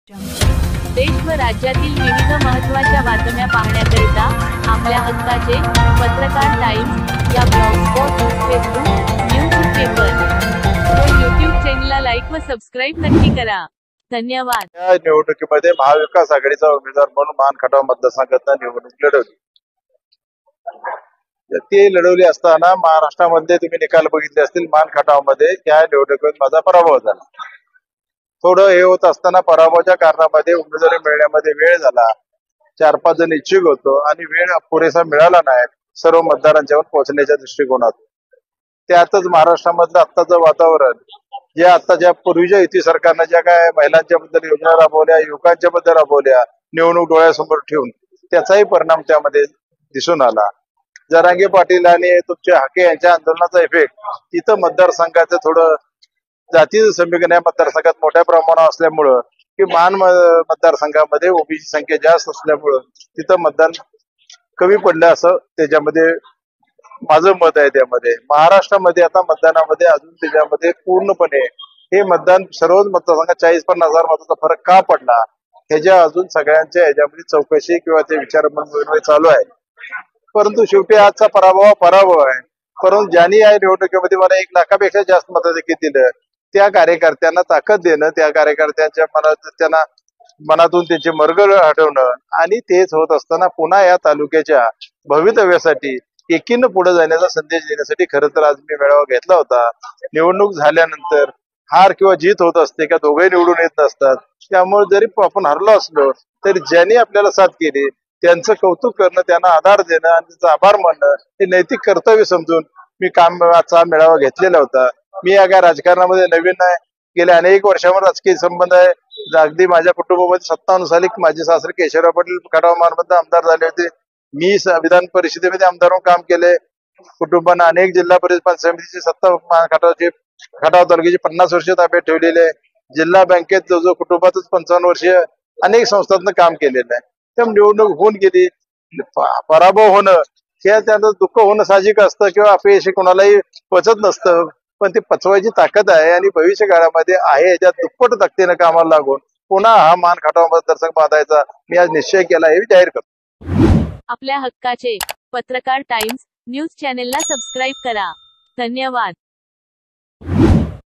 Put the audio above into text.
देश व राज्यातील विविध महत्त्वाच्या बातम्या पाहण्याकरिता आपल्या हक्काचे पत्रकार टाइम्स या ब्लॉगस्पॉट, फेसबुक, न्यूज पेपर व यूट्यूब चॅनलला लाईक व सबस्क्राईब नक्की करा. धन्यवाद. या निवडणुकीमध्ये महाविकास आघाडीचा उमेदवार म्हणून मान खटाव मतदारसंघात निवडणूक लढवली. ती लढवली असताना महाराष्ट्रामध्ये तुम्ही निकाल बघितले असतील. मान खटाव मध्ये या निवडणुकीत माझा पराभव झाला. थोडं हे होत असताना पराभवाच्या कारणामध्ये उमेदवारी मिळण्यामध्ये वेळ झाला. 4-5 जण इच्छुक होतो आणि वेळ पुरेसा मिळाला नाही सर्व मतदारांच्यावर पोहोचण्याच्या दृष्टिकोनातून. त्यातच महाराष्ट्रामधलं आत्ताचं वातावरण, जे आत्ताच्या पूर्वीच्या युती सरकारनं ज्या काय महिलांच्या बद्दल योजना राबवल्या, युवकांच्या बद्दल राबवल्या, निवडणूक डोळ्यासमोर ठेवून त्याचाही परिणाम त्यामध्ये दिसून आला. जरांगे पाटील आणि तुमचे हाके यांच्या आंदोलनाचा इफेक्ट तिथं मतदारसंघाचं थोडं जातीचं समीकरण या मतदारसंघात मोठ्या प्रमाणावर असल्यामुळं की मान मतदारसंघामध्ये ओबीसी संख्या जास्त असल्यामुळं तिथं मतदान कमी पडलं असं त्याच्यामध्ये माझं मत आहे. त्यामध्ये महाराष्ट्रामध्ये आता मतदानामध्ये अजून त्याच्यामध्ये पूर्णपणे हे मतदान सर्वच मतदारसंघात 40-50 हजार मताचा फरक का पडला ह्याच्या अजून सगळ्यांच्या ह्याच्यामध्ये चौकशी किंवा ते विचार चालू आहे. परंतु शेवटी आजचा पराभव आहे. परंतु ज्यांनी या निवडणुकीमध्ये मला 1 लाखापेक्षा जास्त मताधिक्य दिलं त्या कार्यकर्त्यांना ताकद देणं, त्या कार्यकर्त्यांच्या मनातून त्यांचे मर्ग हटवणं आणि तेच होत असताना पुन्हा या तालुक्याच्या भवितव्यासाठी एकीनं पुढे जाण्याचा संदेश देण्यासाठी खरं तर आज मी मेळावा घेतला होता. निवडणूक झाल्यानंतर हार किंवा जीत होत असते का दोघे निवडून येत नसतात. त्यामुळे जरी आपण हरलो असलो तरी ज्यांनी आपल्याला साथ केली त्यांचं कौतुक करणं, त्यांना आधार देणं आणि त्यांचा आभार मानणं हे नैतिक कर्तव्य समजून मी आजचा मेळावा घेतलेला होता. मी या काय राजकारणामध्ये नवीन नाही. गेल्या अनेक वर्षावर राजकीय संबंध आहे. अगदी माझ्या कुटुंबामध्ये 57 साली माझे सासरे केशवराव पाटील खटाव मानमध्ये आमदार झाले होते. मी विधान परिषदेमध्ये आमदार म्हणून काम केले. कुटुंबानं अनेक जिल्हा परिषद पंचायत समितीची सत्ता खटाव तालुक्याची 50 वर्ष ताब्यात ठेवलेली आहे. जिल्हा बँकेत जो कुटुंबातच 55 वर्ष अनेक संस्थांचं काम केलेलं आहे. त्या निवडणूक होऊन गेली. पराभव होणं हे त्यांचं दुःख होणं साहजिक असतं किंवा अपयश कोणालाही पचत नसतं. पण ती पचवायची ताकद आहे आणि भविष्य काळामध्ये आहे याच्यात दुप्पट ताकदीनं कामाला लागून पुन्हा हा मान खटाव मतदारसंघ बांधायचा मी आज निश्चय केला हे जाहीर करतो. आपल्या हक्काचे पत्रकार टाइम्स न्यूज चॅनलला सबस्क्राईब करा. धन्यवाद.